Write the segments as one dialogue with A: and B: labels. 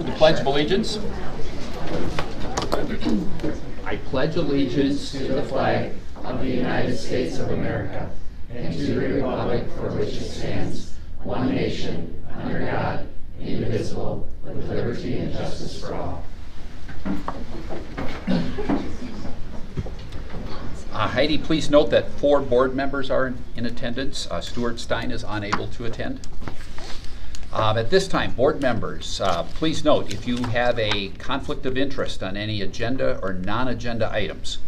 A: for the Pledge of Allegiance. I pledge allegiance
B: to the flag of the United States of America and to the republic for which it stands, one nation, under God, indivisible, with liberty and justice for all.
A: Heidi, please note that 4 board members are in attendance. Stuart Stein is unable to attend. At this time, board members, please note if you have a conflict of interest on any agenda or non-agenda items.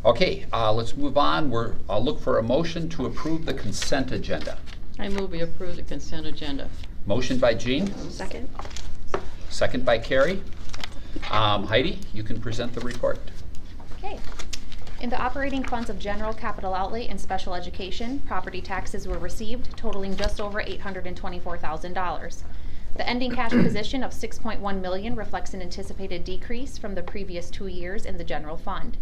A: Okay, let's move on. I'll look for a motion to approve the consent agenda.
C: I move we approve the consent agenda.
A: Motion by Jean.
D: Second.
A: Second by Carrie. Heidi, you can present the report.
D: Okay. In the operating funds of general capital outlay and special education, property taxes were received totaling just over $824,000. The ending cash position of $6.1 million reflects an anticipated decrease from the previous 2 years in the general fund,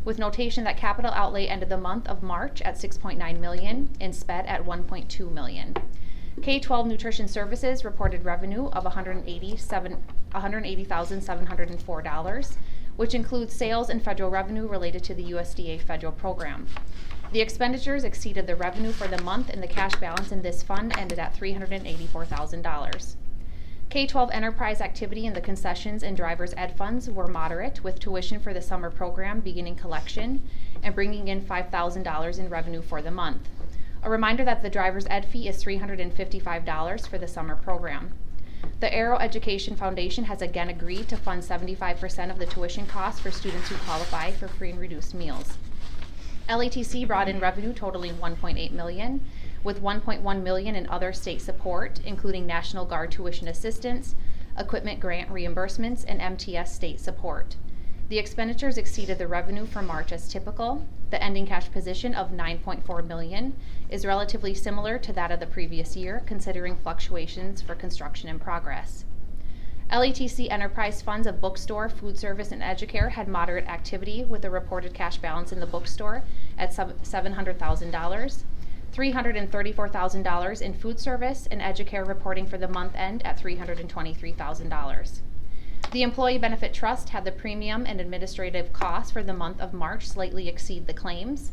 D: with notation that capital outlay ended the month of March at $6.9 million and SPED at $1.2 million. K-12 nutrition services reported revenue of $180,704, which includes sales and federal revenue related to the USDA federal program. The expenditures exceeded the revenue for the month, and the cash balance in this fund ended at $384,000. K-12 enterprise activity in the concessions and driver's ed funds were moderate, with tuition for the summer program beginning collection and bringing in $5,000 in revenue for the month. A reminder that the driver's ed fee is $355 for the summer program. The Aero Education Foundation has again agreed to fund 75% of the tuition costs for students who qualify for free and reduced meals. LATC brought in revenue totaling $1.8 million, with $1.1 million in other state support, including National Guard tuition assistance, equipment grant reimbursements, and MTS state support. The expenditures exceeded the revenue for March as typical. The ending cash position of $9.4 million is relatively similar to that of the previous year, considering fluctuations for construction in progress. LATC enterprise funds of bookstore, food service, and Educare had moderate activity, with a reported cash balance in the bookstore at $700,000, $334,000 in food service, and Educare reporting for the month end at $323,000. The Employee Benefit Trust had the premium and administrative costs for the month of March slightly exceed the claims.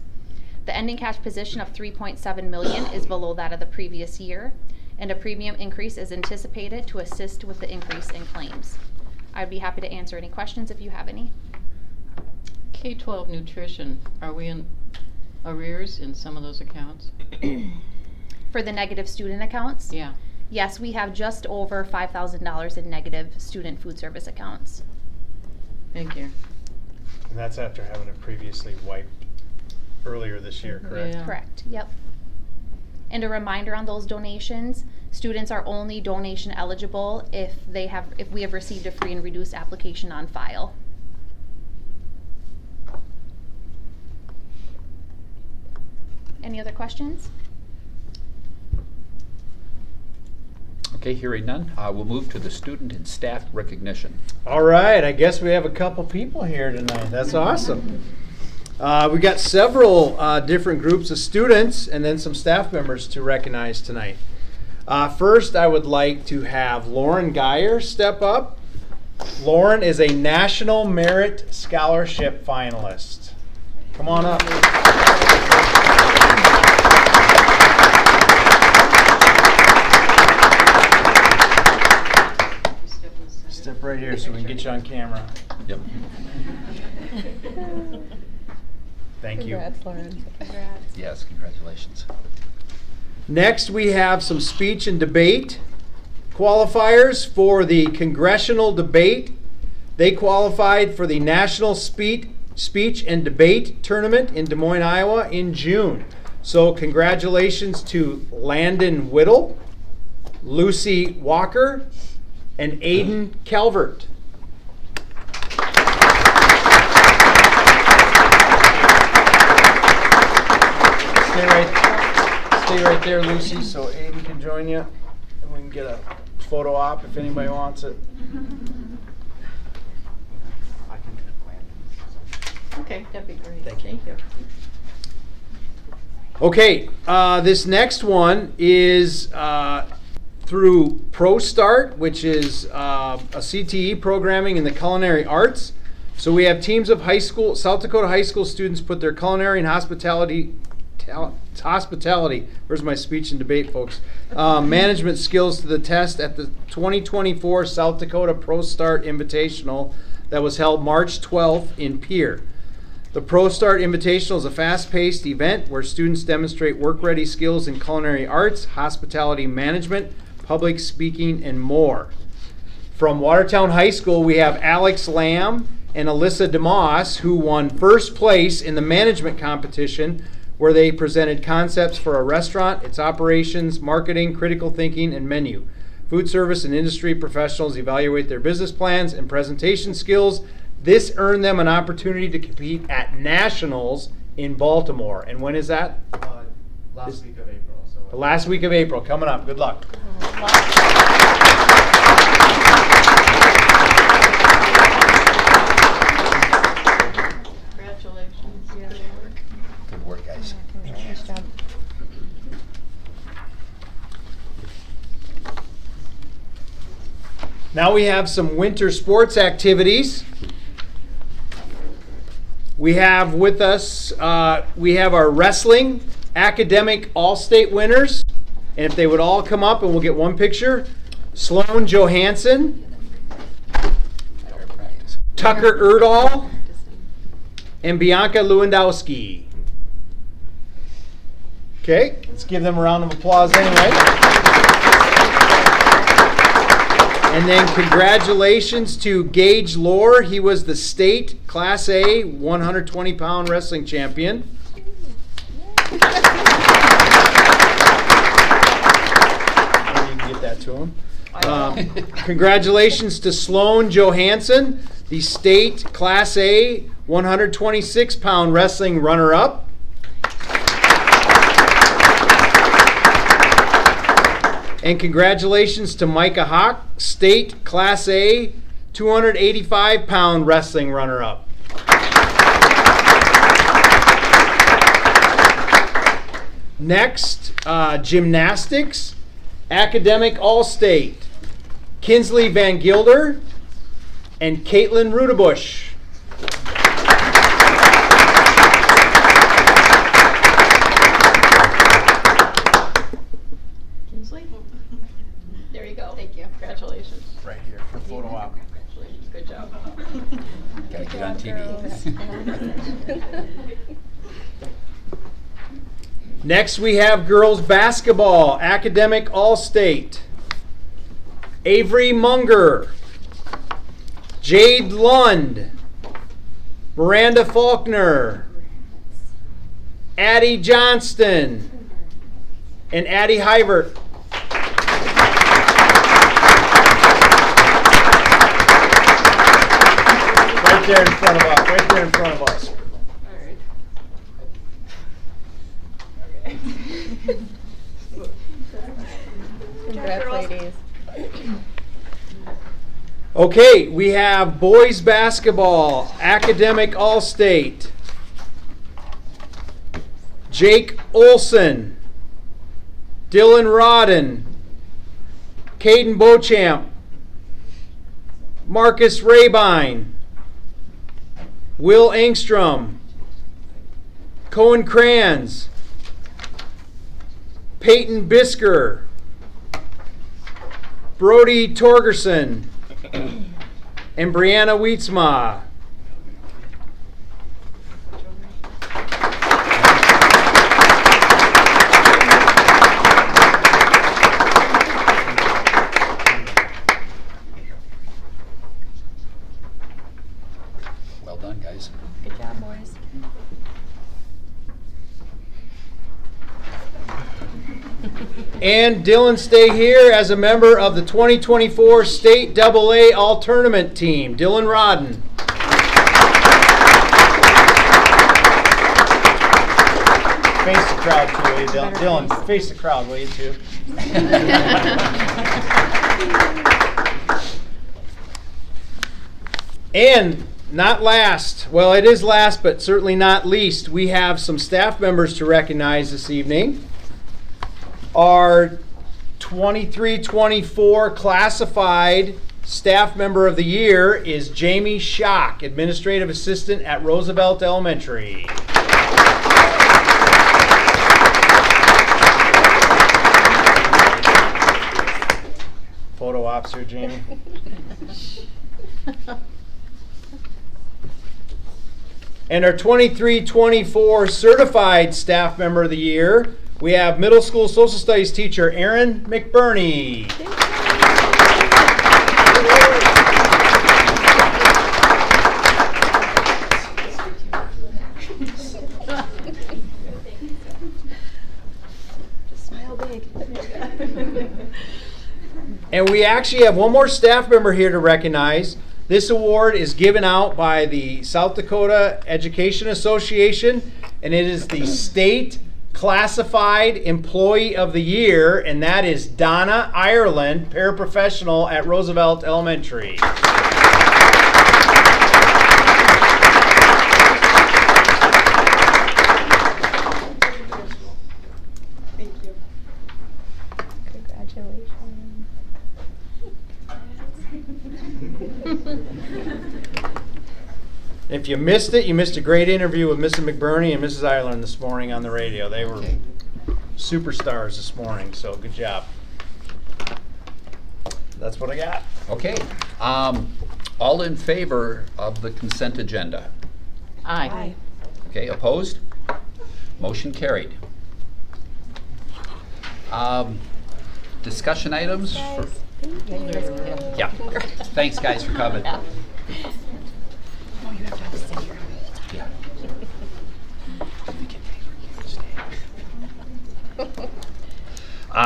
D: The ending cash position of $3.7 million is below that of the previous year, and a premium increase is anticipated to assist with the increase in claims. I'd be happy to answer any questions if you have any.
C: K-12 nutrition, are we in arrears in some of those accounts?
D: For the negative student accounts?
C: Yeah.
D: Yes, we have just over $5,000 in negative student food service accounts.
C: Thank you.
E: And that's after having it previously wiped earlier this year, correct?
C: Yeah.
D: Correct, yep. And a reminder on those donations, students are only donation eligible if we have received a free and reduced application on file. Any other questions?
A: Okay, hearing none, we'll move to the student and staff recognition.
E: All right, I guess we have a couple people here tonight. That's awesome. We got several different groups of students and then some staff members to recognize tonight. First, I would like to have Lauren Geyer step up. Lauren is a National Merit Scholarship finalist. Come on up. Step right here so we can get you on camera.
A: Yep.
E: Thank you.
F: Congrats, Lauren.
D: Congrats.
A: Yes, congratulations.
E: Next, we have some speech and debate qualifiers for the congressional debate. They qualified for the National Speech and Debate Tournament in Des Moines, Iowa in June. So congratulations to Landon Whittle, Lucy Walker, and Aiden Calvert. Stay right there, Lucy, so Aiden can join you, and we can get a photo op if anybody wants it.
C: Okay, that'd be great.
E: Thank you.
C: Thank you.
E: Okay, this next one is through ProStart, which is a CTE programming in the culinary arts. So we have teams of South Dakota high school students put their culinary and hospitality, where's my speech and debate, folks, management skills to the test at the 2024 South Dakota ProStart Invitational that was held March 12th in Pierre. The ProStart Invitational is a fast-paced event where students demonstrate work-ready skills in culinary arts, hospitality management, public speaking, and more. From Watertown High School, we have Alex Lamb and Alyssa DeMoss, who won first place in the management competition, where they presented concepts for a restaurant, its operations, marketing, critical thinking, and menu. Food service and industry professionals evaluate their business plans and presentation skills. This earned them an opportunity to compete at nationals in Baltimore. And when is that?
F: Last week of April.
E: The last week of April, coming up. Good luck.
C: Congratulations.
A: Good work, guys.
D: Nice job.
E: Now we have some winter sports activities. We have with us, we have our wrestling academic all-state winners. And if they would all come up and we'll get one picture. Sloan Johansson, Tucker Erdahl, and Bianca Lewandowski. Okay, let's give them a round of applause anyway. And then congratulations to Gage Lohr. He was the state Class A 120-pound wrestling champion. Maybe you can get that to him. Congratulations to Sloan Johansson, the state Class A 126-pound wrestling runner-up. And congratulations to Micah Hawk, state Class A 285-pound wrestling runner-up. Next, gymnastics, academic all-state, Kinsley Van Gilder and Caitlin Rudebush.
C: Kinsley? There you go. Thank you. Congratulations.
E: Right here for photo op.
C: Congratulations. Good job.
A: Gotta get on TV.
E: Next, we have girls basketball, academic all-state. Avery Munger, Jade Lund, Miranda Faulkner, Addie Johnston, and Addie Hivert. Right there in front of us. Right there in front of us.
D: Congrats, ladies.
E: Okay, we have boys basketball, academic all-state. Jake Olson, Dylan Rodden, Caden Beauchamp, Marcus Rabine, Will Engstrom, Cohen Kranz, Peyton Bisker, Brody Torgerson, and Brianna Wietzma.
A: Well done, guys.
D: Good job, boys.
E: And Dylan, stay here as a member of the 2024 State AA All-Tournament team. Dylan Rodden. Face the crowd too, will you, Dylan? Dylan, face the crowd, will you, too? And not last, well, it is last, but certainly not least, we have some staff members to recognize this evening. Our 23-24 classified staff member of the year is Jamie Schock, administrative assistant at Roosevelt Elementary. Photo ops here, Jamie. And our 23-24 certified staff member of the year, we have middle school social studies teacher Erin McBurney.
B: Smile big.
E: And we actually have one more staff member here to recognize. This award is given out by the South Dakota Education Association, and it is the State Classified Employee of the Year, and that is Donna Ireland, paraprofessional at Roosevelt Elementary.
B: Thank you.
G: Congratulations.
E: If you missed it, you missed a great interview with Mrs. McBurney and Mrs. Ireland this morning on the radio. They were superstars this morning, so good job. That's what I got.
A: Okay. All in favor of the consent agenda?
C: Aye.
A: Okay, opposed? Motion carried. Discussion items? For- Yeah. Thanks, guys, for coming. Yeah.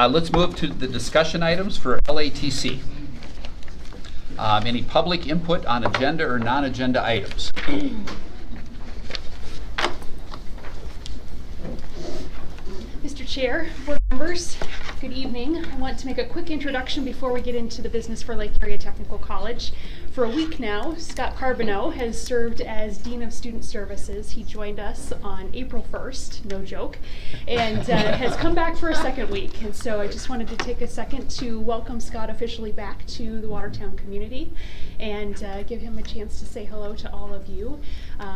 A: Let's move to the discussion items for LATC. Any public input on agenda or non-agenda items?
H: Mr. Chair, board members, good evening. I want to make a quick introduction before we get into the business for Lake Area Technical College. For a week now, Scott Carbonneau has served as Dean of Student Services. He joined us on April 1st, no joke, and has come back for a second week. And so I just wanted to take a second to welcome Scott officially back to the Watertown community and give him a chance to say hello to all of you.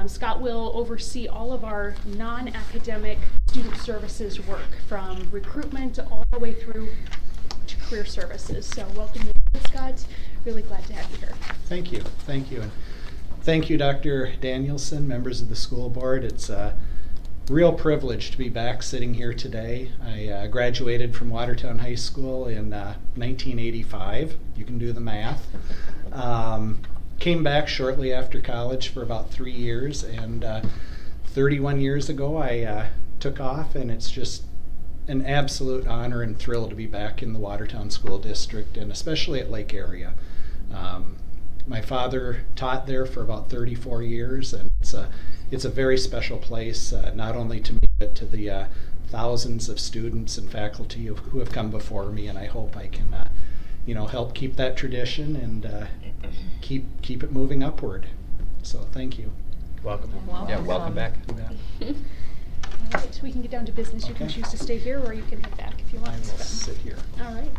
H: Scott will oversee all of our non-academic student services work, from recruitment all the way through to career services. So welcome you, Scott. Really glad to have you here.
I: Thank you. Thank you. And thank you, Dr. Danielson, members of the school board. It's a real privilege to be back sitting here today. I graduated from Watertown High School in 1985. You can do the math. Came back shortly after college for about 3 years, and 31 years ago I took off, and it's just an absolute honor and thrill to be back in the Watertown School District, and especially at Lake Area. My father taught there for about 34 years, and it's a very special place, not only to me, but to the thousands of students and faculty who have come before me, and I hope I can help keep that tradition and keep it moving upward. So thank you.
E: Welcome.
A: Yeah, welcome back.
I: Yeah.
H: All right, we can get down to business. You can
I: Okay.
H: choose to stay here, or you can head back if you
I: I
H: want.
I: will sit here.
H: All right.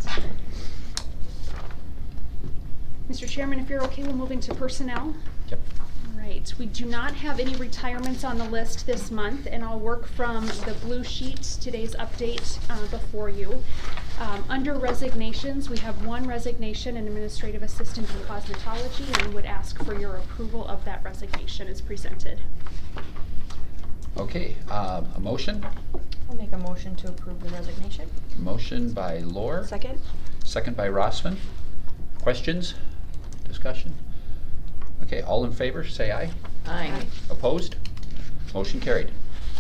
H: Mr. Chairman, if you're okay, we'll move into personnel.
A: Yep.
H: All right, we do not have any retirements on the list this month, and I'll work from the blue sheet, today's update, before you. Under resignations, we have one resignation, an administrative assistant in cosmetology, and would ask for your approval of that resignation as presented.
A: Okay, a motion?
G: I'll make a motion to approve the resignation.
A: Motion by Lohr.
G: Second?
A: Second by Rossman. Questions? Discussion? Okay, all in favor, say aye.
C: Aye.
A: Opposed? Motion carried.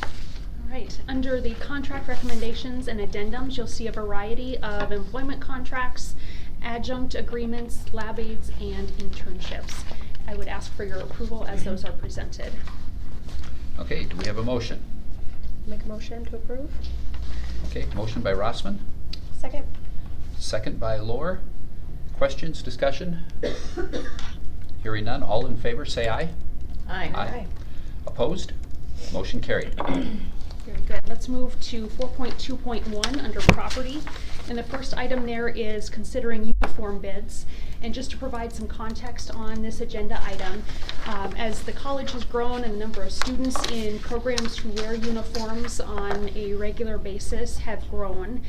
H: All right, under the contract recommendations and addendums, you'll see a variety of employment contracts, adjunct agreements, lab aids, and internships. I would ask for your approval as those are presented.
A: Okay, do we have a motion?
G: Make a motion to approve.
A: Okay, motion by Rossman.
G: Second?
A: Second by Lohr. Questions, discussion? Hearing none, all in favor, say aye.
C: Aye.
A: Opposed? Motion carried.
H: Very good. Let's move to 4.2.1 under property. And the first item there is considering uniform bids. And just to provide some context on this agenda item, as the college has grown and the number of students in programs who wear uniforms on a regular basis have grown,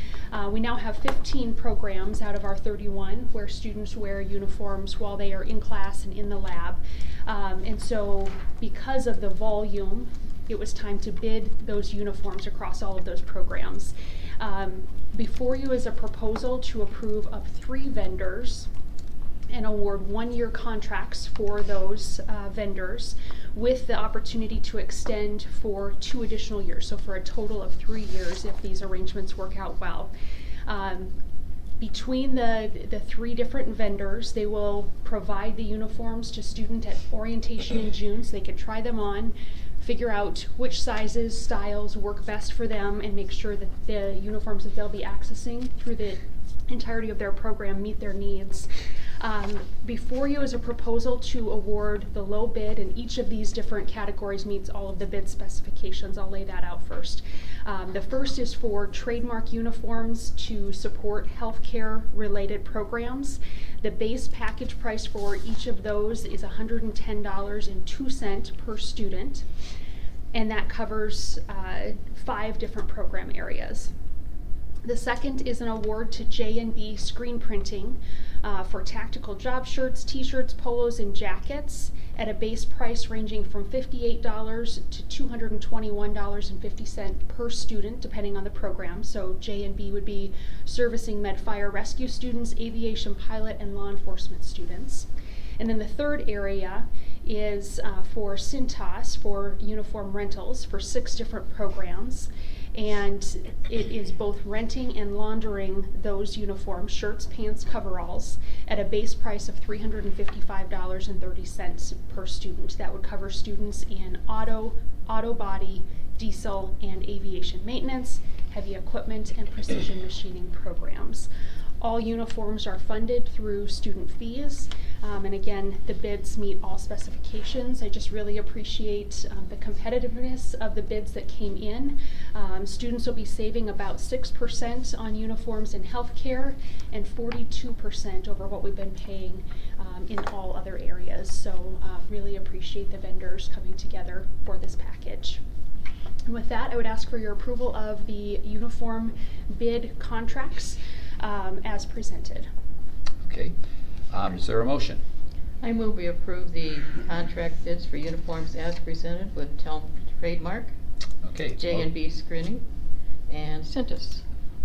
H: we now have 15 programs out of our 31 where students wear uniforms while they are in class and in the lab. And so because of the volume, it was time to bid those uniforms across all of those programs. Before you is a proposal to approve of 3 vendors and award 1-year contracts for those vendors with the opportunity to extend for 2 additional years, so for a total of 3 years if these arrangements work out well. Between the 3 different vendors, they will provide the uniforms to students at orientation in June so they can try them on, figure out which sizes, styles work best for them, and make sure that the uniforms that they'll be accessing through the entirety of their program meet their needs. Before you is a proposal to award the low bid, and each of these different categories meets all of the bid specifications. I'll lay that out first. The first is for trademark uniforms to support healthcare related programs. The base package price for each of those is $110.02 per student, and that covers 5 different program areas. The second is an award to J&B Screen Printing for tactical job shirts, t-shirts, polos, and jackets at a base price ranging from $58 to $221.50 per student, depending on the program. So J&B would be servicing med fire rescue students, aviation pilot, and law enforcement students. And then the third area is for Cintas for uniform rentals for 6 different programs. And it is both renting and laundering those uniforms, shirts, pants, coveralls, at a base price of $355.30 per student. That would cover students in auto body, diesel, and aviation maintenance, heavy equipment, and precision machining programs. All uniforms are funded through student fees, and again, the bids meet all specifications. I just really appreciate the competitiveness of the bids that came in. Students will be saving about 6% on uniforms in healthcare and 42% over what we've been paying in all other areas. So really appreciate the vendors coming together for this package. And with that, I would ask for your approval of the uniform bid contracts as presented.
A: Okay. Is there a motion?
C: I move we approve the contract bids for uniforms as presented with Telm Trademark,
A: Okay.
C: J&B Screening, and Cintas.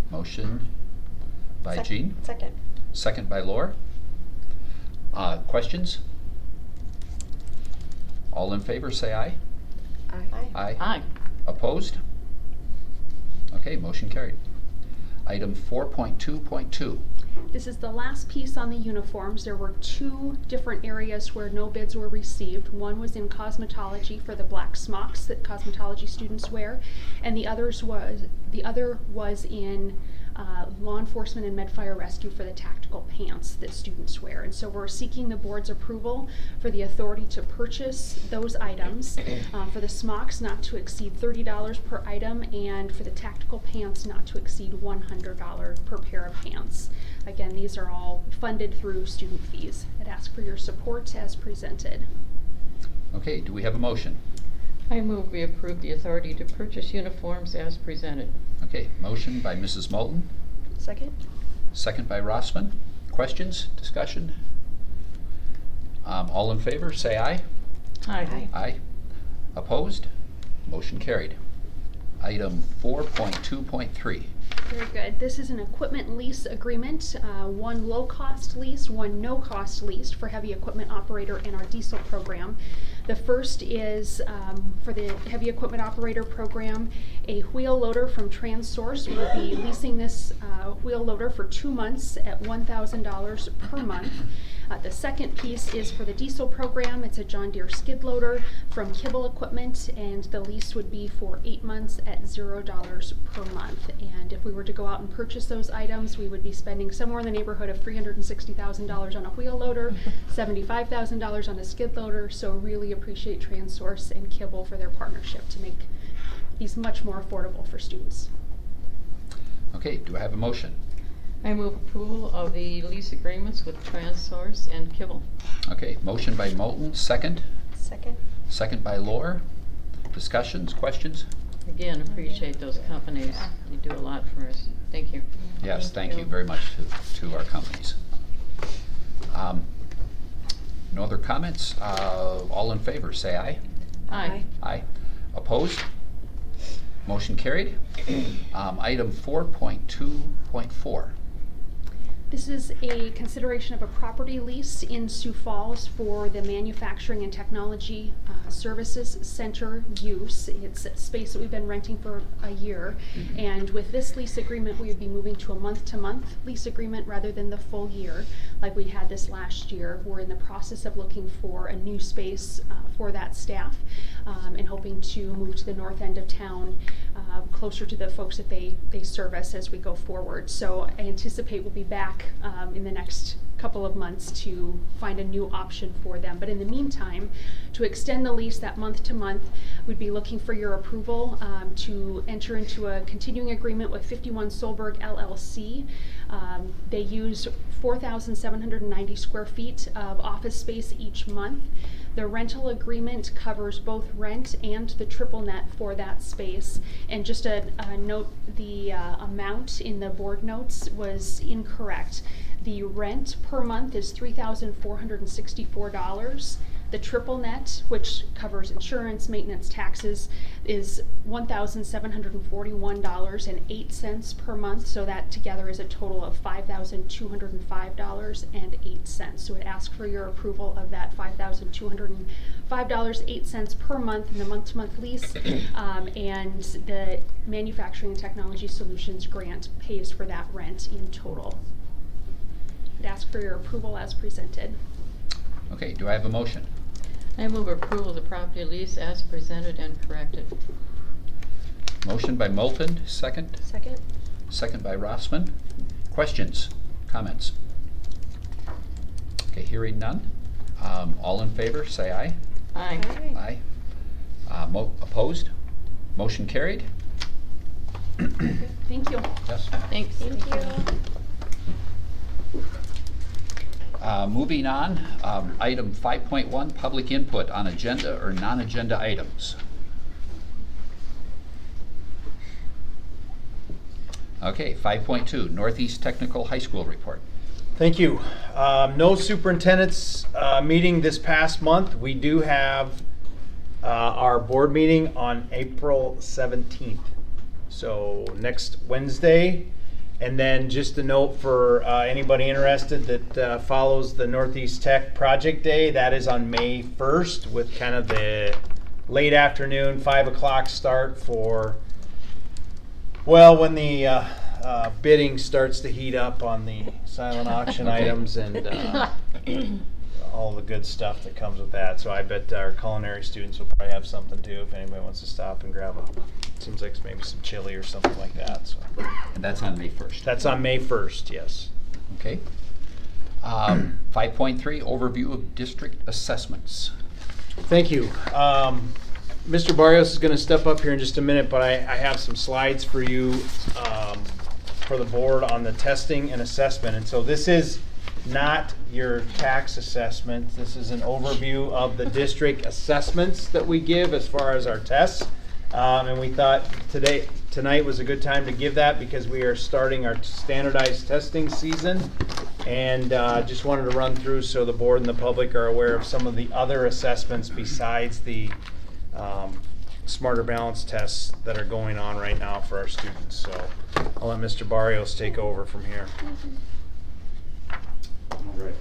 A: Motion by Jean,
G: Second.
A: second by Laura. Questions? All in favor, say aye.
G: Aye.
A: Aye.
C: Aye.
A: Opposed? Okay, motion carried. Item 4.2.2.
H: This is the last piece on the uniforms. There were 2 different areas where no bids were received. One was in cosmetology for the black smocks that cosmetology students wear, and the other was in law enforcement and med fire rescue for the tactical pants that students wear. And so we're seeking the board's approval for the authority to purchase those items. For the smocks, not to exceed $30 per item, and for the tactical pants, not to exceed $100 per pair of pants. Again, these are all funded through student fees. I'd ask for your support as presented.
A: Okay, do we have a motion?
C: I move we approve the authority to purchase uniforms as presented.
A: Okay, motion by Mrs. Moulton,
G: Second.
A: second by Rossman. Questions, discussion? All in favor, say aye.
C: Aye.
A: Aye. Opposed? Motion carried. Item 4.2.3.
H: Very good. This is an equipment lease agreement, one low-cost lease, one no-cost lease for heavy equipment operator in our diesel program. The first is for the heavy equipment operator program, a wheel loader from TransSource. We'll be leasing this wheel loader for 2 months at $1,000 per month. The second piece is for the diesel program. It's a John Deere skid loader from Kibble Equipment, and the lease would be for 8 months at $0 per month. And if we were to go out and purchase those items, we would be spending somewhere in the neighborhood of $360,000 on a wheel loader, $75,000 on a skid loader. So really appreciate TransSource and Kibble for their partnership to make these much more affordable for students.
A: Okay, do I have a motion?
C: I move approval of the lease agreements with TransSource and Kibble.
A: Okay, motion by Moulton, second.
G: Second.
A: Second by Lohr. Discussions, questions?
C: Again, appreciate those companies. They do a lot for us. Thank you.
A: Yes, thank you very much to our companies. No other comments? All in favor, say aye.
C: Aye.
A: Aye. Opposed? Motion carried. Item 4.2.4.
H: This is a consideration of a property lease in Sioux Falls for the Manufacturing and Technology Services Center use. It's a space that we've been renting for a year, and with this lease agreement we would be moving to a month-to-month lease agreement rather than the full year like we had this last year. We're in the process of looking for a new space for that staff and hoping to move to the north end of town, closer to the folks that they service as we go forward. So I anticipate we'll be back in the next couple of months to find a new option for them. But in the meantime, to extend the lease that month to month, we'd be looking for your approval to enter into a continuing agreement with 51 Solberg LLC. They use 4,790 square feet of office space each month. The rental agreement covers both rent and the triple net for that space. And just a note, the amount in the board notes was incorrect. The rent per month is $3,464. The triple net, which covers insurance, maintenance, taxes, is $1,741.08 per month. So that together is a total of $5,205.08. So I'd ask for your approval of that $5,205.08 per month in the month-to-month lease, and the Manufacturing and Technology Solutions grant pays for that rent in total. I'd ask for your approval as presented.
A: Okay, do I have a motion?
C: I move approval of the property lease as presented and corrected.
A: Motion by Moulton, second.
G: Second.
A: Second by Rossman. Questions, comments? Okay, hearing none. All in favor, say aye.
C: Aye.
A: Aye. Opposed? Motion carried.
H: Thank you.
A: Yes.
C: Thanks.
G: Thank you.
A: Moving on, item 5.1, public input on agenda or non-agenda items. Okay, 5.2, Northeast Technical High School report.
E: Thank you. No superintendent's meeting this past month. We do have our board meeting on April 17th. So next Wednesday. And then just a note for anybody interested that follows the Northeast Tech Project Day, that is on May 1st with kind of the late afternoon, 5 o'clock start for, well, when the bidding starts to heat up on the silent auction items and all the good stuff that comes with that. So I bet our culinary students will probably have something too if anybody wants to stop and grab seems like maybe some chili or something like that. So.
A: And that's on May 1st.
E: That's on May 1st, yes.
A: Okay. 5.3, overview of district assessments.
E: Thank you. Mr. Barrios is going to step up here in just a minute, but I have some slides for you for the board on the testing and assessment. And so this is not your tax assessment. This is an overview of the district assessments that we give as far as our tests. And we thought tonight was a good time to give that because we are starting our standardized testing season. And just wanted to run through so the board and the public are aware of some of the other assessments besides the Smarter Balance tests that are going on right now for our students. So I'll let Mr. Barrios take over from here.
J: All right.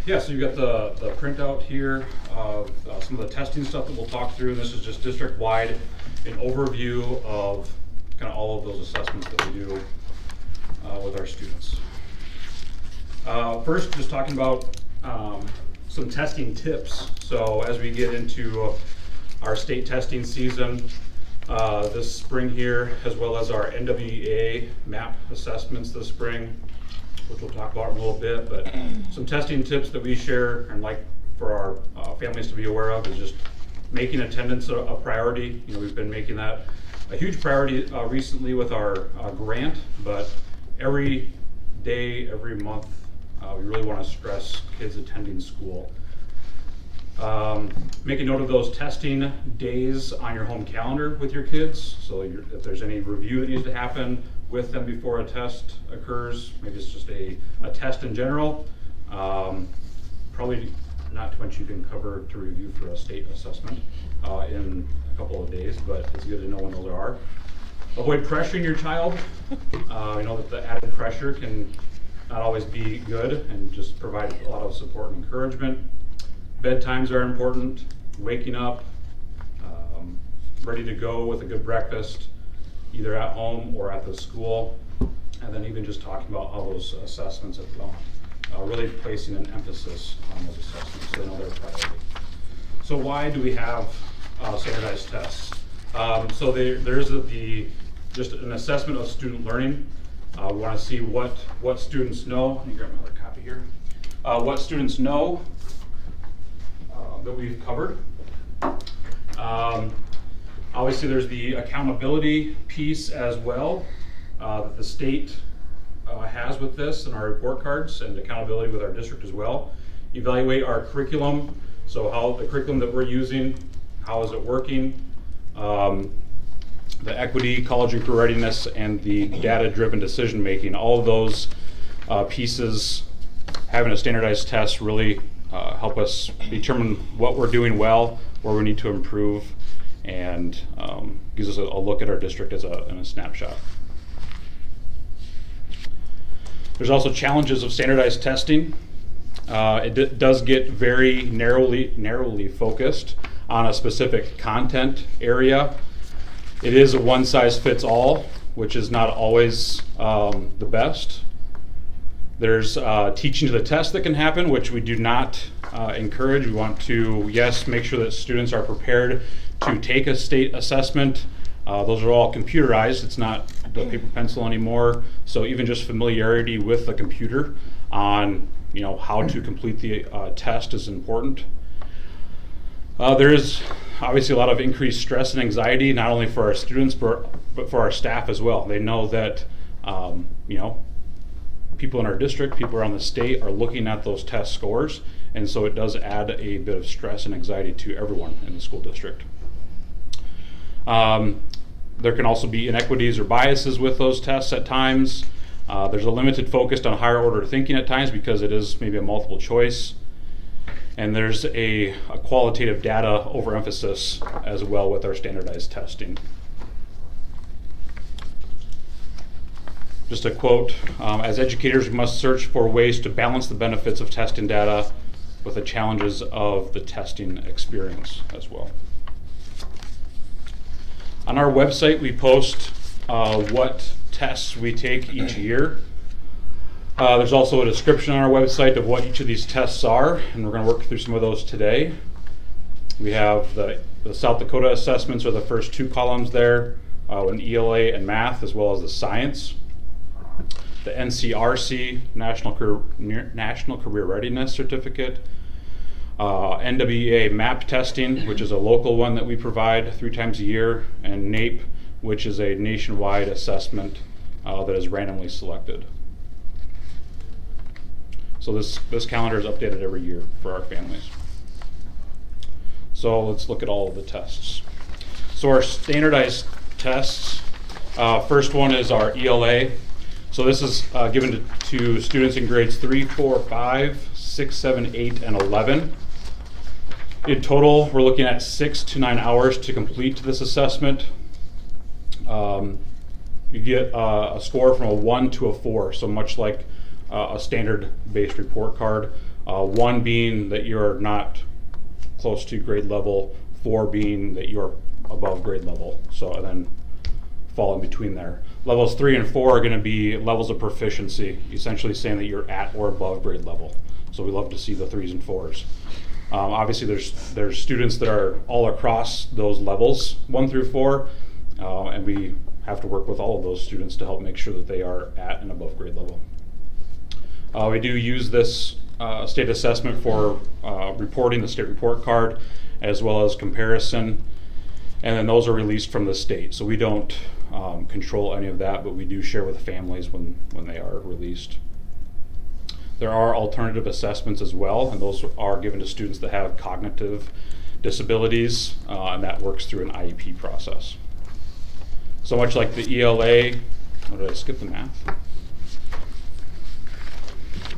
J: Yeah, so you've got the printout here of some of the testing stuff that we'll talk through. This is just district-wide, an overview of kind of all of those assessments that we do with our students. First, just talking about some testing tips. So as we get into our state testing season this spring here, as well as our NWEA MAP assessments this spring, which we'll talk about in a little bit, but some testing tips that we share and like for our families to be aware of is just making attendance a priority. You know, we've been making that a huge priority recently with our grant, but every day, every month, we really want to stress kids attending school. Make a note of those testing days on your home calendar with your kids. So if there's any review that needs to happen with them before a test occurs, maybe it's just a test in general. Probably not too much you can cover to review for a state assessment in a couple of days, but it's good to know when those are. Avoid pressuring your child. You know that the added pressure can not always be good, and just provide a lot of support and encouragement. Bedtimes are important. Waking up, ready to go with a good breakfast, either at home or at the school, and then even just talking about how those assessments have gone. Really placing an emphasis on those assessments so they know their priority. So why do we have standardized tests? So there's just an assessment of student learning. We want to see what students know. Let me grab another copy here. What students know that we've covered. Obviously there's the accountability piece as well that the state has with this and our report cards, and accountability with our district as well. Evaluate our curriculum, so how the curriculum that we're using, how is it working, the equity, college and career readiness, and the data-driven decision making. All of those pieces, having a standardized test really help us determine what we're doing well, where we need to improve, and gives us a look at our district in a snapshot. There's also challenges of standardized testing. It does get very narrowly focused on a specific content area. It is a one-size-fits-all, which is not always the best. There's teaching to the test that can happen, which we do not encourage. We want to, yes, make sure that students are prepared to take a state assessment. Those are all computerized. It's not the paper pencil anymore. So even just familiarity with the computer on how to complete the test is important. There is obviously a lot of increased stress and anxiety, not only for our students but for our staff as well. They know that people in our district, people around the state are looking at those test scores, and so it does add a bit of stress and anxiety to everyone in the school district. There can also be inequities or biases with those tests at times. There's a limited focus on higher order thinking at times because it is maybe a multiple choice. And there's a qualitative data overemphasis as well with our standardized testing. Just a quote, as educators, we must search for ways to balance the benefits of testing data with the challenges of the testing experience as well. On our website, we post what tests we take each year. There's also a description on our website of what each of these tests are, and we're going to work through some of those today. We have the South Dakota assessments are the first two columns there, in ELA and math, as well as the science. The NCRC, National Career Readiness Certificate. NWEA MAP testing, which is a local one that we provide 3 times a year, and NAEP, which is a nationwide assessment that is randomly selected. So this calendar is updated every year for our families. So let's look at all of the tests. So our standardized tests, first one is our ELA. So this is given to students in grades 3, 4, 5, 6, 7, 8, and 11. In total, we're looking at 6 to 9 hours to complete this assessment. You get a score from a 1 to a 4, so much like a standard-based report card. 1 being that you're not close to grade level, 4 being that you're above grade level, so and then fall in between there. Levels 3 and 4 are going to be levels of proficiency, essentially saying that you're at or above grade level. So we love to see the 3s and 4s. Obviously, there's students that are all across those levels, 1 through 4, and we have to work with all of those students to help make sure that they are at and above grade level. We do use this state assessment for reporting the state report card, as well as comparison. And then those are released from the state. So we don't control any of that, but we do share with families when they are released. There are alternative assessments as well, and those are given to students that have cognitive disabilities, and that works through an IEP process. So much like the ELA, oh, did I skip the math?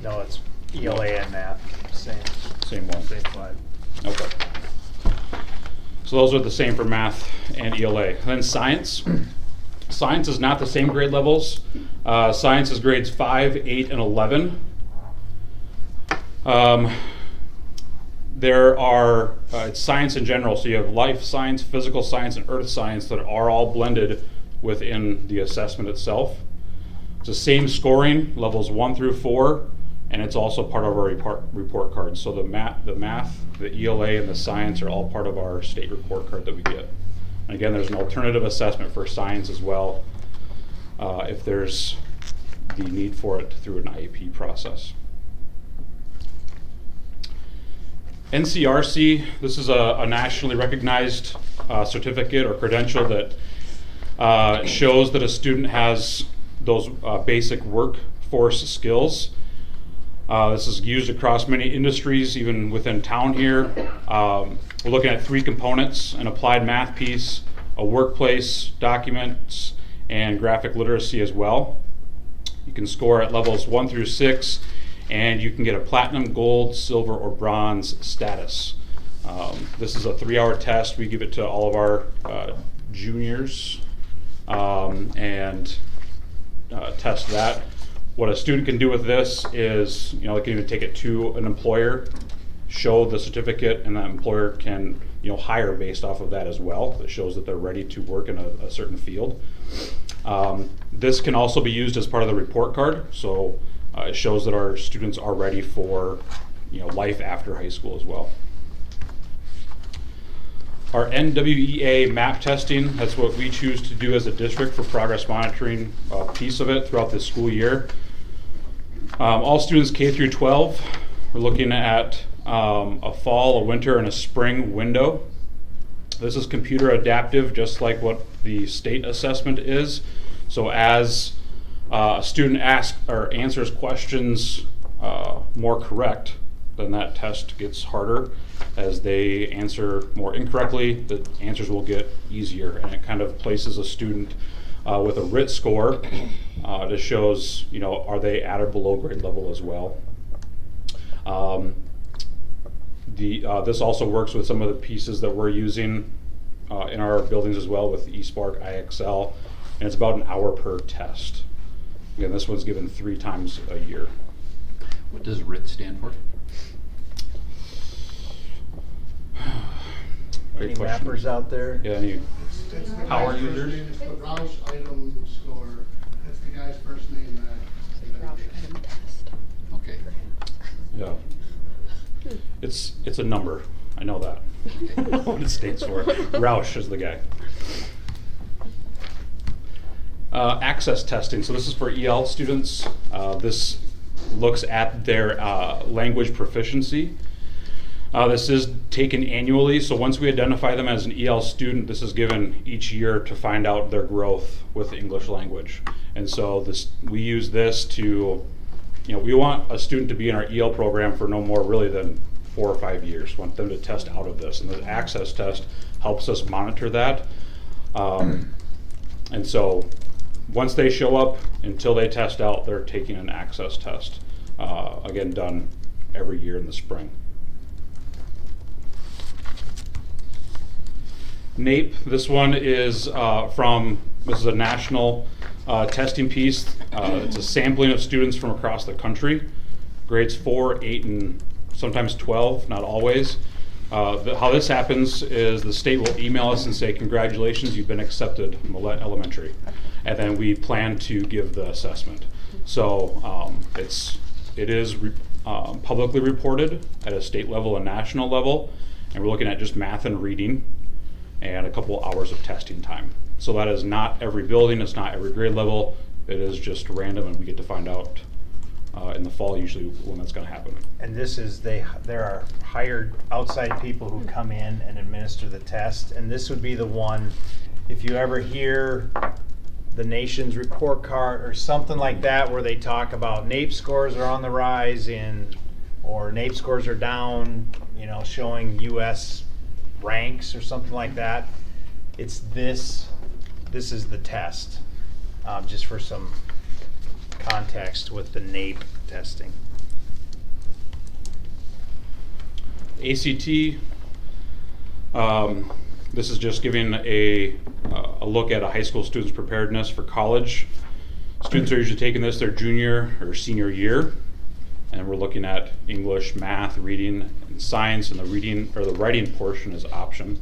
F: No, it's ELA and math,
J: Same one.
F: same slide.
J: Okay. So those are the same for math and ELA. And then science. Science is not the same grade levels. Science is grades 5, 8, and 11. There are, it's science in general, so you have life science, physical science, and earth science that are all blended within the assessment itself. It's the same scoring, levels 1 through 4, and it's also part of our report card. So the math, the ELA, and the science are all part of our state report card that we get. And again, there's an alternative assessment for science as well, if there's the need for it through an IEP process. NCRC, this is a nationally recognized certificate or credential that shows that a student has those basic workforce skills. This is used across many industries, even within town here. We're looking at 3 components: an applied math piece, a workplace documents, and graphic literacy as well. You can score at levels 1 through 6, and you can get a platinum, gold, silver, or bronze status. This is a 3-hour test. We give it to all of our juniors and test that. What a student can do with this is, they can even take it to an employer, show the certificate, and that employer can, hire based off of that as well. That shows that they're ready to work in a certain field. This can also be used as part of the report card, so it shows that our students are ready for, life after high school as well. Our NWEA map testing, that's what we choose to do as a district for progress monitoring piece of it throughout the school year. All students K through 12, we're looking at a fall, a winter, and a spring window. This is computer adaptive, just like what the state assessment is. So as a student asks or answers questions more correct, then that test gets harder. As they answer more incorrectly, the answers will get easier, and it kind of places a student with a RIT score that shows, are they at or below grade level as well. This also works with some of the pieces that we're using in our buildings as well with eSpark, IXL, and it's about an hour per test. Again, this one's given 3 times a year.
A: What does RIT stand for?
E: Any
J: Great question.
E: mappers out there?
J: Yeah, any
K: It's the
J: power
K: guy's
J: users?
K: first name, it's the Roush item score. That's the guy's first name that.
A: Okay.
J: Yeah. It's a number. I know that. I know what it stands for. Roush is the guy. Access testing. So this is for EL students. This looks at their language proficiency. This is taken annually, so once we identify them as an EL student, this is given each year to find out their growth with the English language. And so we use this to, we want a student to be in our EL program for no more really than 4 or 5 years. We want them to test out of this, and the access test helps us monitor that. And so once they show up, until they test out, they're taking an access test, again, done every year in the spring. NAEP, this one is this is a national testing piece. It's a sampling of students from across the country, grades 4, 8, and sometimes 12, not always. How this happens is the state will email us and say, congratulations, you've been accepted in Millette Elementary. And then we plan to give the assessment. So it is publicly reported at a state level and national level, and we're looking at just math and reading and a couple hours of testing time. So that is not every building, it's not every grade level, it is just random, and we get to find out in the fall, usually when that's going to happen.
F: And this is, there are hired outside people who come in and administer the test, and this would be the one, if you ever hear the nation's report card or something like that where they talk about NAEP scores are on the rise or NAEP scores are down, showing US ranks or something like that. It's this is the test, just for some context with the NAEP testing.
J: ACT, this is just giving a look at a high school student's preparedness for college. Students are usually taking this their junior or senior year, and we're looking at English, math, reading, and science, and the reading or the writing portion is an option.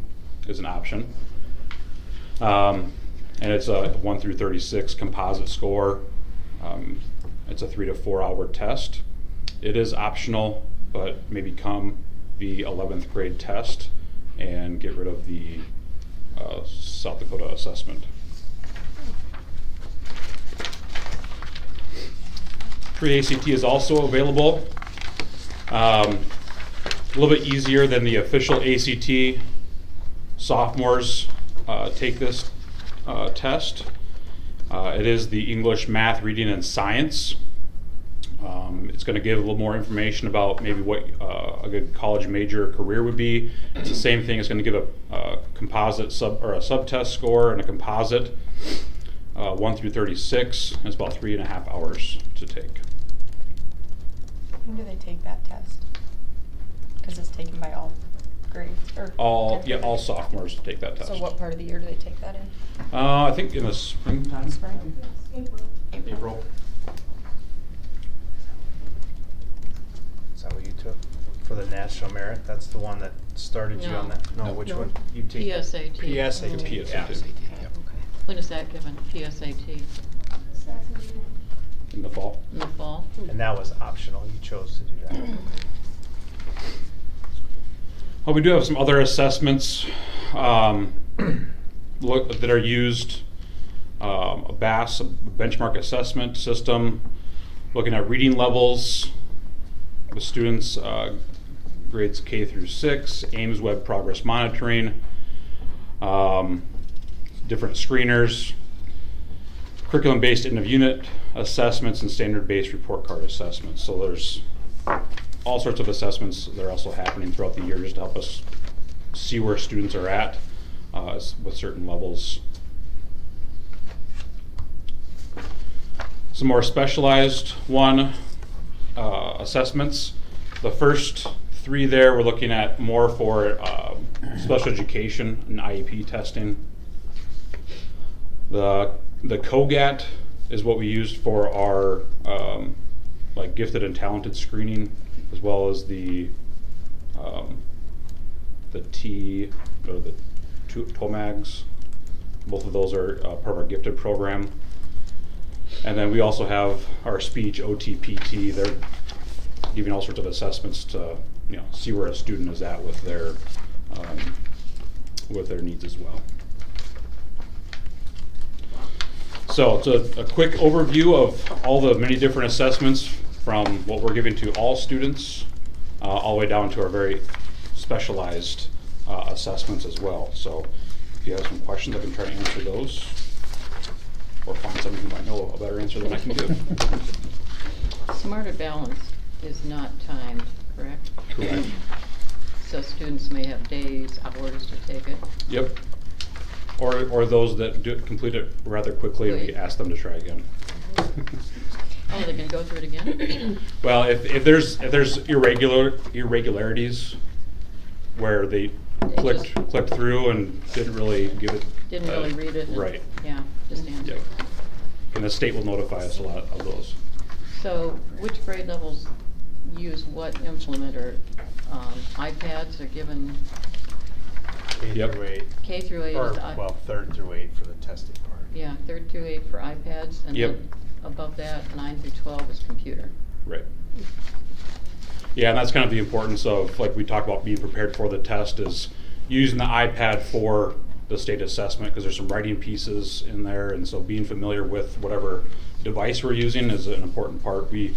J: And it's a 1 through 36 composite score. It's a 3 to 4 hour test. It is optional, but may become the 11th grade test and get rid of the South Dakota assessment. Pre-ACT is also available. A little bit easier than the official ACT. Sophomores take this test. It is the English, math, reading, and science. It's going to give a little more information about maybe what a good college major career would be. It's the same thing. It's going to give a composite sub-test score and a composite 1 through 36. It's about 3.5 hours to take.
G: When do they take that test? Because it's taken by all grades or
J: All sophomores take that test.
G: So what part of the year do they take that in?
J: I think in the springtime.
G: Spring?
J: April.
F: Is that what you took for the national merit? That's the one that started you on that? No, which one? You take
C: PSAT.
F: PSAT.
J: PSAT.
F: Yeah.
C: When is that given? PSAT?
J: In the fall.
C: In the fall?
F: And that was optional. You chose to do that.
J: Well, we do have some other assessments that are used. A BAS, a benchmark assessment system, looking at reading levels with students, grades K through 6, Ames Web Progress Monitoring, different screeners, curriculum-based end-of-unit assessments, and standard-based report card assessments. So there's all sorts of assessments that are also happening throughout the year just to help us see where students are at with certain levels. Some more specialized assessments. The first 3 there we're looking at more for special education and IEP testing. The COGAT is what we used for our like gifted and talented screening, as well as the TOMAGs. Both of those are part of our gifted program. And then we also have our speech OTPT. They're giving all sorts of assessments to see where a student is at with their needs as well. So it's a quick overview of all the many different assessments from what we're giving to all students all the way down to our very specialized assessments as well. So if you have some questions, I can try to answer those, or find someone who might know a better answer than I can give.
C: Smarter Balance is not timed, correct?
J: Correct.
C: So students may have days, hours to take it.
J: Yep. Or those that complete it rather quickly, and we ask them to try again.
C: Oh, they can go through it again?
J: Well, if there's irregularities where they clicked through and didn't really give it.
C: Didn't really read it.
J: Right.
C: Yeah, just answer.
J: Yep. And the state will notify us a lot of those.
C: So which grade levels use what implement, or iPads are given?
F: K through 8.
C: K through 8
F: Or,
C: is
F: well, 3rd through 8 for the testing part.
C: Yeah, 3rd through 8 for iPads, and
J: Yep.
C: then above that, 9 through 12 is computer.
J: Right. Yeah, and that's kind of the importance of, like we talked about, being prepared for the test, is using the iPad for the state assessment, because there's some writing pieces in there, and so being familiar with whatever device we're using is an important part. We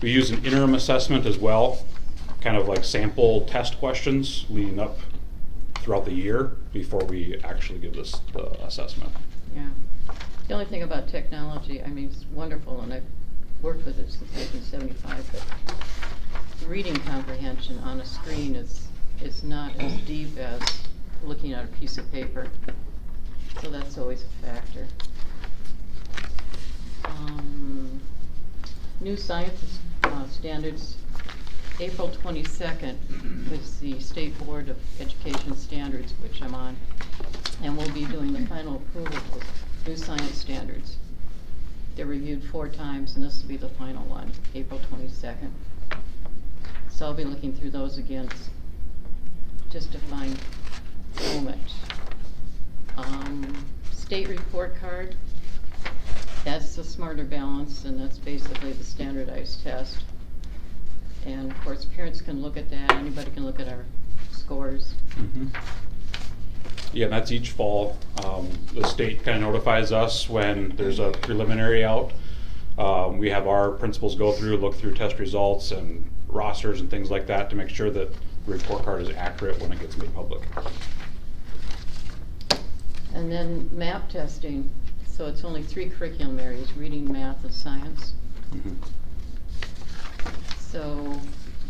J: We use an interim assessment as well, kind of like sample test questions leading up throughout the year before we actually give this the assessment.
C: Yeah. The only thing about technology, I mean, it's wonderful, and I've worked with it since 1975, but reading comprehension on a screen is not as deep as looking at a piece of paper. So that's always a factor. New science standards, April 22nd is the State Board of Education Standards, which I'm on, and we'll be doing the final approval of new science standards. They're reviewed 4 times, and this will be the final one, April 22nd. So I'll be looking through those again just to find so much. State report card, that's the Smarter Balance, and that's basically the standardized test. And of course, parents can look at that, anybody can look at our scores.
J: Yeah, and that's each fall. The state kind of notifies us when there's a preliminary out. We have our principals go through, look through test results and rosters and things like that to make sure that the report card is accurate when it gets made public.
C: And then MAP testing, so it's only 3 curriculum areas, reading, math, and science. So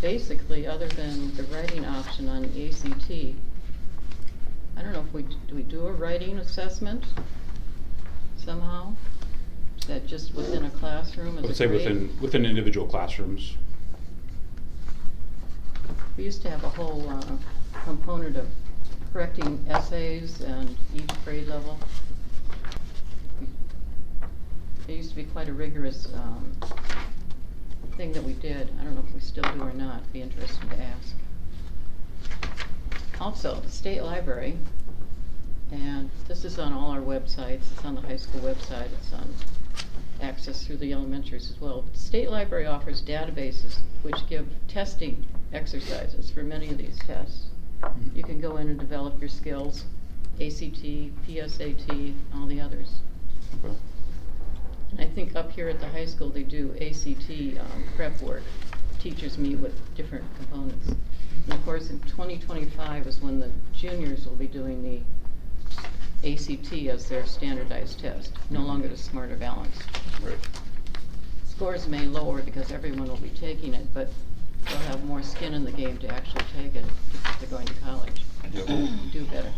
C: basically, other than the writing option on the ACT, I don't know if do we do a writing assessment somehow? Is that just within a classroom?
J: I would say within individual classrooms.
C: We used to have a whole component of correcting essays and each grade level. It used to be quite a rigorous thing that we did. I don't know if we still do or not. It'd be interesting to ask. Also, the state library, and this is on all our websites. It's on the high school website. It's on access through the elementaries as well. The state library offers databases which give testing exercises for many of these tests. You can go in and develop your skills, ACT, PSAT, all the others.
J: Okay.
C: And I think up here at the high school they do ACT prep work. Teachers meet with different components. And of course in 2025 is when the juniors will be doing the ACT as their standardized test, no longer the Smarter Balance.
J: Right.
C: Scores may lower because everyone will be taking it, but they'll have more skin in the game to actually take it if they're going to college.
J: Yep.
C: Do better.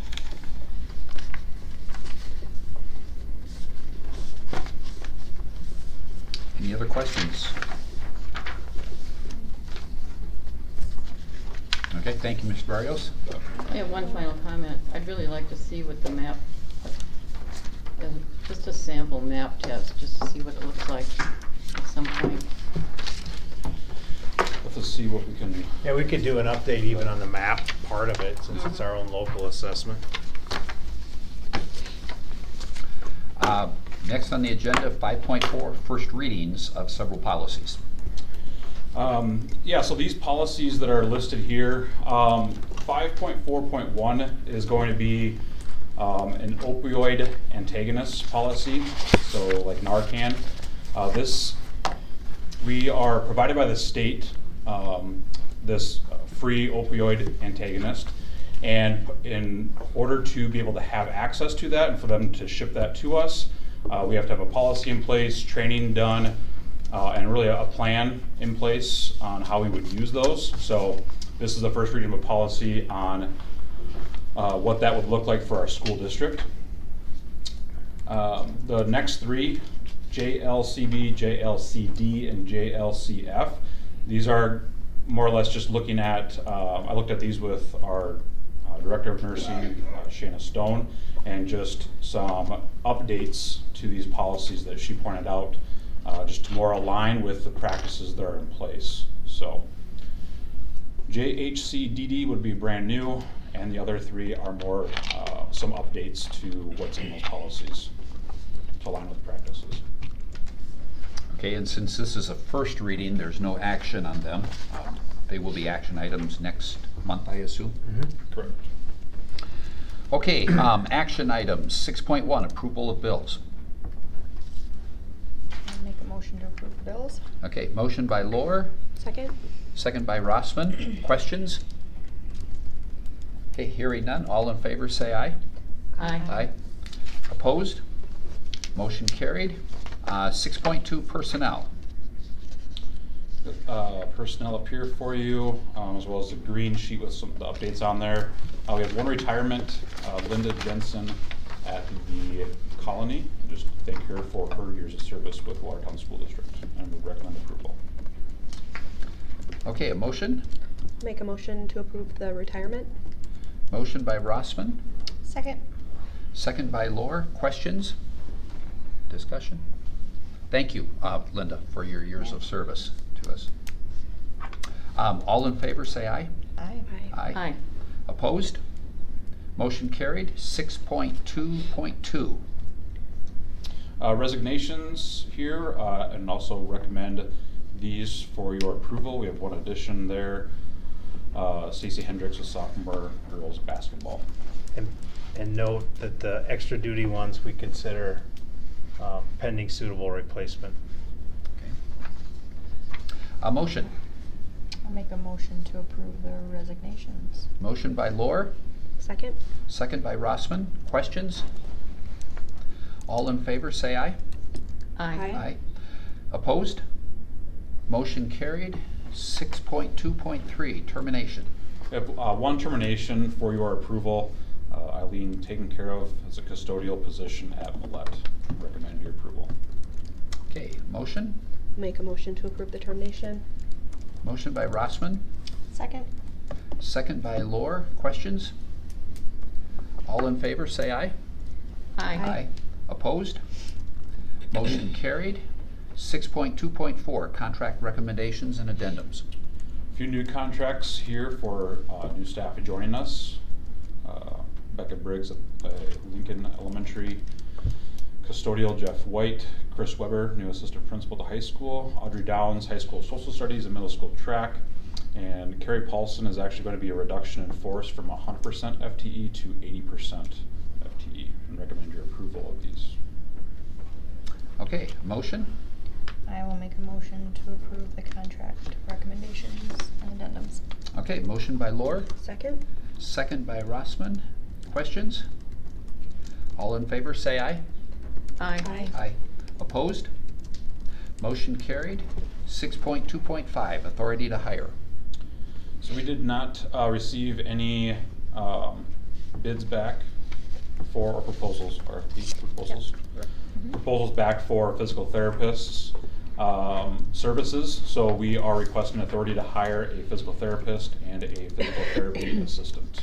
A: Any other questions? Okay, thank you, Mr. Barrios.
C: I have one final comment. I'd really like to see what the map, just a sample map test, just to see what it looks like at some point.
J: Let's see what we can.
F: Yeah, we could do an update even on the map part of it, since it's our own local assessment.
A: Next on the agenda, 5.4, first readings of several policies.
J: Yeah, so these policies that are listed here, 5.4.1 is going to be an opioid antagonist policy, so like Narcan. We are provided by the state this free opioid antagonist, and in order to be able to have access to that and for them to ship that to us, we have to have a policy in place, training done, and really a plan in place on how we would use those. So this is the first reading of a policy on what that would look like for our school district. The next 3, JLCB, JLCD, and JLCF, these are more or less just looking at, I looked at these with our Director of Nursing, Shana Stone, and just some updates to these policies that she pointed out, just to more align with the practices that are in place. So JHCDD would be brand new, and the other 3 are more some updates to what's in those policies to align with practices.
A: Okay, and since this is a first reading, there's no action on them. They will be action items next month, I assume?
J: Correct.
A: Okay, action items, 6.1, approval of bills.
D: I'll make a motion
G: motion to approve the bills.
A: Okay, motion by Lohr,
G: Second?
A: second by Rossman. Questions? Okay, hearing none. All in favor say aye. Aye. Opposed? Motion carried. 6.2 personnel.
J: Personnel up here for you, as well as the green sheet with some of the updates on there. We have one retirement, Linda Jensen at the Colony. Just thank her for her years of service with Watertown School District and would recommend approval.
A: Okay, a motion?
L: Make a motion to approve the retirement.
A: Motion by Rossman,
G: Second?
A: second by Lohr. Questions? Discussion? Thank you, Linda, for your years of service to us. All in favor say aye.
G: Aye.
C: Aye.
A: Opposed? Motion carried. 6.2.2.
J: Resignations here, and also recommend these for your approval. We have one addition there. Stacey Hendricks, a sophomore girls basketball.
F: And note that the extra duty ones we consider pending suitable replacement.
A: Okay. A motion.
G: I'll make a motion to approve the resignations.
A: Motion by Lohr,
L: Second.
A: second by Rossman. Questions? All in favor say aye.
L: Aye.
A: Opposed? Motion carried. 6.2.3, termination.
J: We have one termination for your approval. Eileen taken care of as a custodial position at Millette. Recommend your approval.
A: Okay, motion.
L: Make a motion to approve the termination.
A: Motion by Rossman,
G: Second?
A: second by Lohr. Questions? All in favor say aye.
C: Aye.
A: Opposed? Motion carried. 6.2.4, contract recommendations and addendums.
J: A few new contracts here for new staff joining us. Becca Briggs at Lincoln Elementary. Custodial Jeff White. Chris Weber, new assistant principal at the high school. Audrey Downs, high school social studies and middle school track. And Carrie Paulson is actually going to be a reduction in force from 100% FTE to 80% FTE. And recommend your approval of these.
A: Okay, motion.
G: I will make a motion to approve the contract recommendations and addendums.
A: Okay, motion by Lohr,
L: Second.
A: second by Rossman. Questions? All in favor say aye.
C: Aye.
A: Aye. Opposed? Motion carried. 6.2.5, authority to hire.
J: So we did not receive any bids back for, or proposals, RFP proposals. Proposals back for physical therapists services. So we are requesting authority to hire a physical therapist and a physical therapy assistant.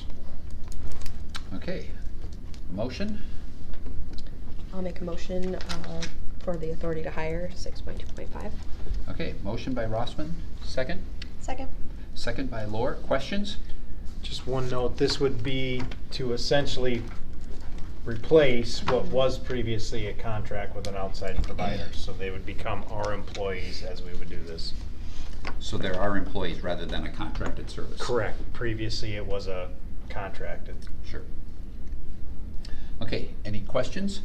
A: Okay, motion.
L: I'll make a motion for the authority to hire 6.2.5.
A: Okay, motion by Rossman, second.
G: Second?
A: Second by Lohr. Questions?
F: Just one note, this would be to essentially replace what was previously a contract with an outside provider. So they would become our employees as we would do this.
A: So there are employees rather than a contracted service.
F: Correct. Previously it was a contracted.
A: Sure. Okay, any questions?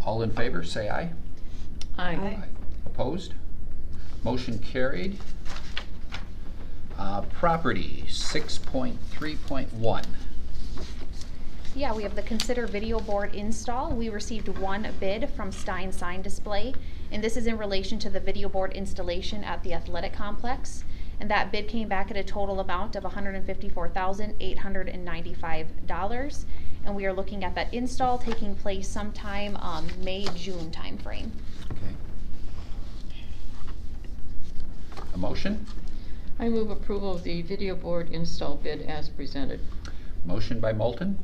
A: All in favor, say aye.
C: Aye.
A: Opposed? Motion carried. Property, 6.3.1.
D: Yeah, we have the consider video board install. We received one bid from Stein Sign Display, and this is in relation to the video board installation at the athletic complex. And that bid came back at a total amount of $154,895. And we are looking at that install taking place sometime May-June timeframe.
A: Okay. A motion?
C: I move approval of the video board install bid as presented.
A: Motion by Moulton,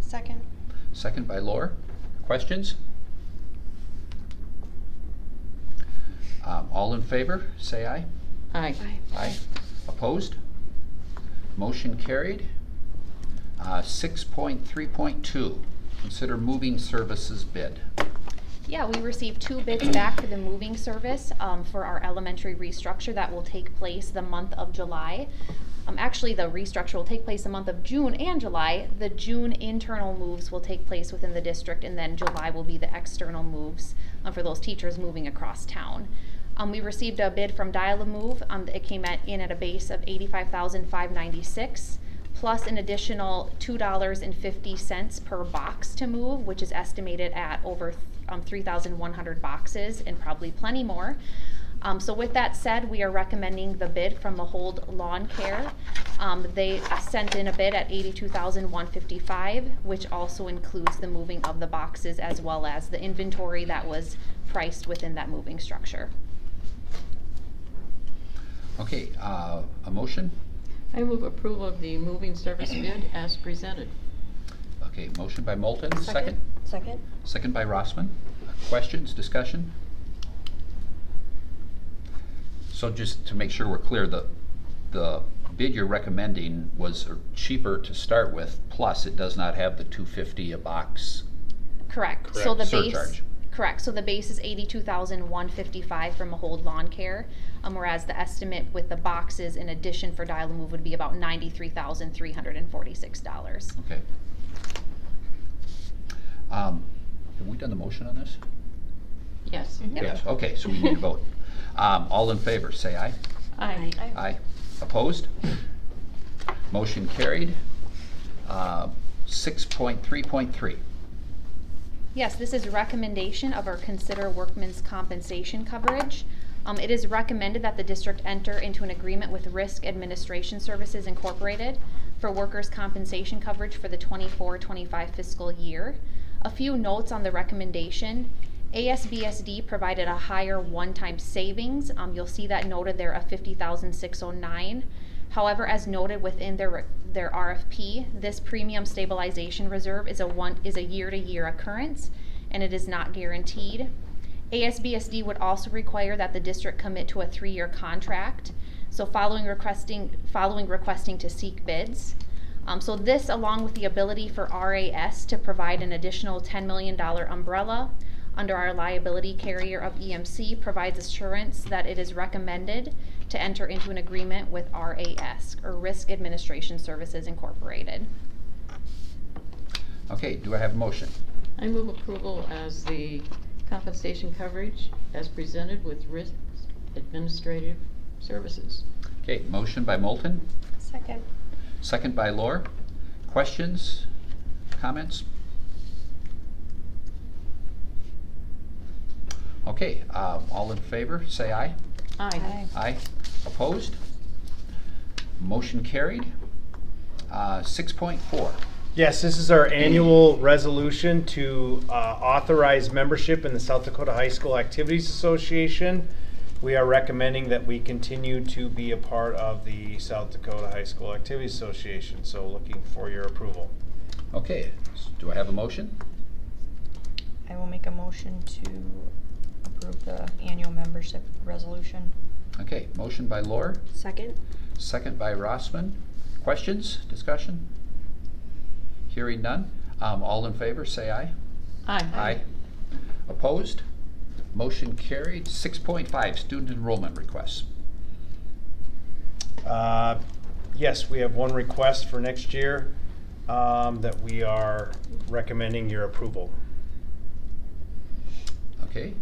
G: Second?
A: second by Lohr. Questions? All in favor, say aye.
C: Aye.
A: Aye. Opposed? Motion carried. 6.3.2, consider moving services bid.
D: Yeah, we received two bids back for the moving service for our elementary restructure that will take place the month of July. Actually, the restructure will take place the month of June and July. The June internal moves will take place within the district, and then July will be the external moves for those teachers moving across town. We received a bid from Dial-A-Move. It came in at a base of $85,596, plus an additional $2.50 per box to move, which is estimated at over 3,100 boxes and probably plenty more. So with that said, we are recommending the bid from Mahold Lawn Care. They sent in a bid at $82,155, which also includes the moving of the boxes as well as the inventory that was priced within that moving structure.
A: Okay, a motion?
C: I move approval of the moving service bid as presented.
A: Okay, motion by Moulton, second?
L: Second.
A: Second by Rossman. Questions, discussion? So just to make sure we're clear, the bid you're recommending was cheaper to start with, plus it does not have the $2.50 a box.
D: Correct. So the base.
A: Surcharge.
D: Correct. So the base is $82,155 from Mahold Lawn Care, whereas the estimate with the boxes in addition for Dial-A-Move would be about $93,346.
A: Okay. Have we done the motion on this?
C: Yes.
D: Yep.
A: Yes. Okay, so we need to vote. All in favor, say aye.
C: Aye.
A: Aye. Opposed? Motion carried. 6.3.3.
D: Yes, this is recommendation of our consider workman's compensation coverage. It is recommended that the district enter into an agreement with Risk Administration Services Incorporated for workers' compensation coverage for the 24-25 fiscal year. A few notes on the recommendation. ASBSD provided a higher one-time savings. You'll see that noted there of $50,609. However, as noted within their RFP, this premium stabilization reserve is a year-to-year occurrence, and it is not guaranteed. ASBSD would also require that the district commit to a 3-year contract. So following requesting to seek bids. So this, along with the ability for RAS to provide an additional $10 million umbrella under our liability carrier of EMC, provides assurance that it is recommended to enter into an agreement with RAS, or Risk Administration Services Incorporated.
A: Okay, do I have a motion?
C: I move approval as the compensation coverage as presented with Risk Administrative Services.
A: Okay, motion by Moulton,
G: Second.
A: second by Lohr. Questions, comments? Okay, all in favor, say aye.
C: Aye.
A: Aye. Opposed? Motion carried. 6.4.
F: Yes, this is our annual resolution to authorize membership in the South Dakota High School Activities Association. We are recommending that we continue to be a part of the South Dakota High School Activities Association, so looking for your approval.
A: Okay, do I have a motion?
G: I will make a motion to approve the annual membership resolution.
A: Okay, motion by Lohr,
L: Second.
A: second by Rossman. Questions, discussion? Hearing none. All in favor, say aye.
C: Aye.
A: Aye. Opposed? Motion carried. 6.5, student enrollment requests.
F: Yes, we have one request for next year that we are recommending your approval.
A: Okay,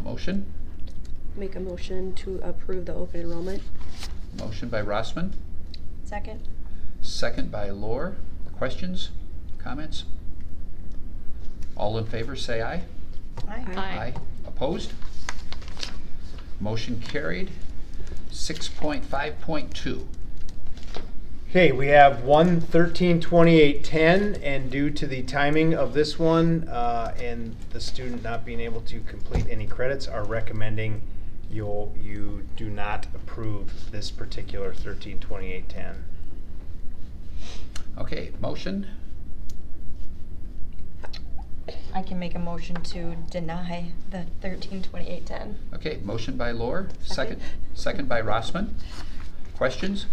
A: motion.
L: Make a motion to approve the open enrollment.
A: Motion by Rossman,
G: Second.
A: second by Lohr. Questions, comments? All in favor, say aye.
C: Aye.
A: Opposed? Motion carried. 6.5.2.
F: Okay, we have 1/13/28/10, and due to the timing of this one and the student not being able to complete any credits, are recommending you do not approve this particular 13/28/10.
A: Okay, motion.
G: I can make a motion to deny the 13/28/10.
A: Okay, motion by Lohr, second,
L: Second.
A: second by Rossman. Questions?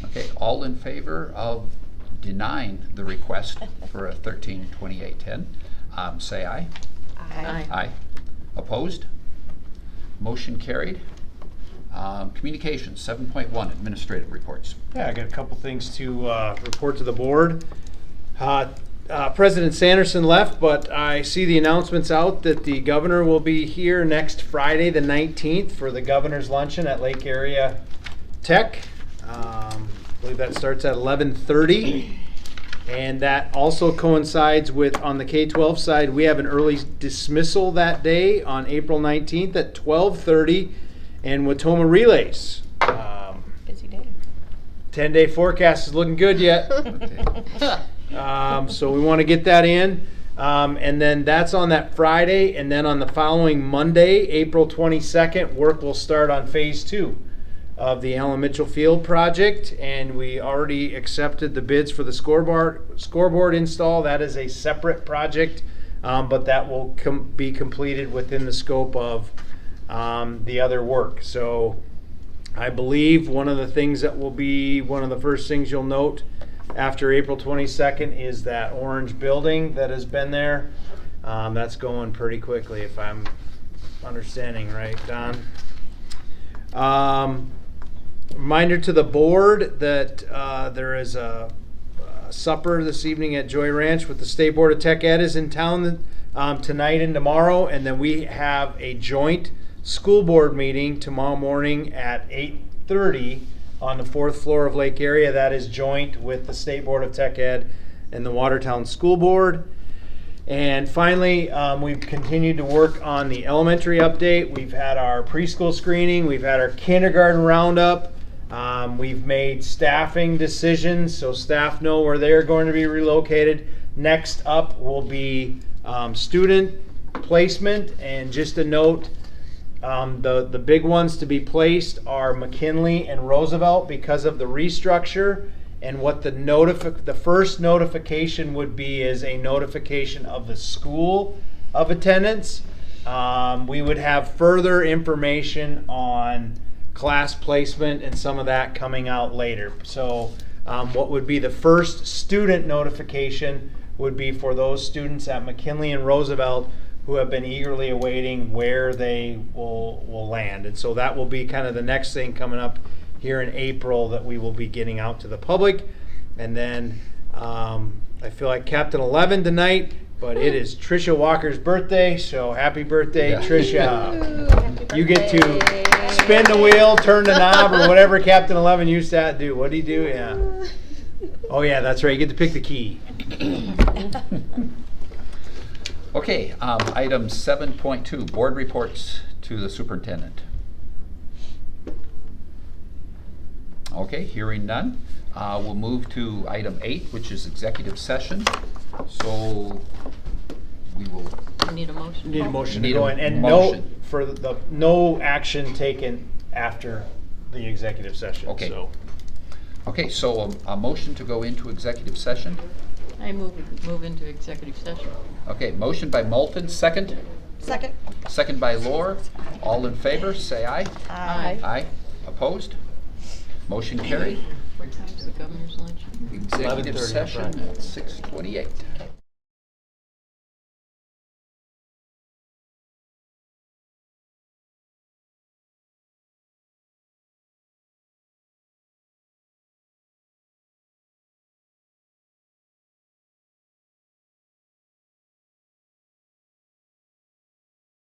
A: Okay, all in favor of denying the request for a 13/28/10, say aye.
C: Aye.
A: Aye. Opposed? Motion carried. Communications, 7.1, administrative reports.
E: Yeah, I got a couple things to report to the board. President Sanderson left, but I see the announcements out that the governor will be here next Friday, the 19th, for the governor's luncheon at Lake Area Tech. I believe that starts at 11:30. And that also coincides with, on the K-12 side, we have an early dismissal that day on April 19th at 12:30 and Watoma Relays.
L: Busy day.
E: 10-day forecast is looking good yet. So we want to get that in. And then that's on that Friday. And then on the following Monday, April 22nd, work will start on phase 2 of the Allen Mitchell Field project. And we already accepted the bids for the scoreboard install. That is a separate project, but that will be completed within the scope of the other work. So I believe one of the things that will be one of the first things you'll note after April 22nd is that orange building that has been there. That's going pretty quickly, if I'm understanding right, Don. Reminder to the board that there is a supper this evening at Joy Ranch with the State Board of Tech Ed is in town tonight and tomorrow, and then we have a joint school board meeting tomorrow morning at 8:30 on the 4th floor of Lake Area. That is joint with the State Board of Tech Ed and the Watertown School Board. And finally, we've continued to work on the elementary update. We've had our preschool screening. We've had our kindergarten roundup. We've made staffing decisions, so staff know where they're going to be relocated. Next up will be student placement. And just a note, the big ones to be placed are McKinley and Roosevelt because of the restructure. And what the first notification would be is a notification of the school of attendance. We would have further information on class placement and some of that coming out later. So what would be the first student notification would be for those students at McKinley and Roosevelt who have been eagerly awaiting where they will land. And so that will be kind of the next thing coming up here in April that we will be getting out to the public. And then I feel like Captain 11 tonight, but it is Tricia Walker's birthday, so happy birthday,
A: Yeah.
E: Tricia. You get to spin the wheel, turn the knob, or whatever Captain 11 used to do. What do you do? Yeah. Oh yeah, that's right. You get to pick the key.
A: Okay, item 7.2, board reports to the superintendent. Okay, hearing none, we'll move to item 8, which is executive session. So we will.
C: You need a motion?
E: Need a motion
A: Need
E: to go
A: a
E: in, and
A: motion.
E: no action taken after the executive session.
A: Okay.
E: So.
A: Okay, so a motion to go into executive session.
C: I move into executive session.
A: Okay, motion by Moulton, second.
L: Second.
A: Second by Lohr. All in favor, say aye.
C: Aye.
A: Aye. Opposed? Motion carried.
C: What time's the governor's lunch?
A: Executive
F: 11:30,
A: session
F: right.
A: at 6:28.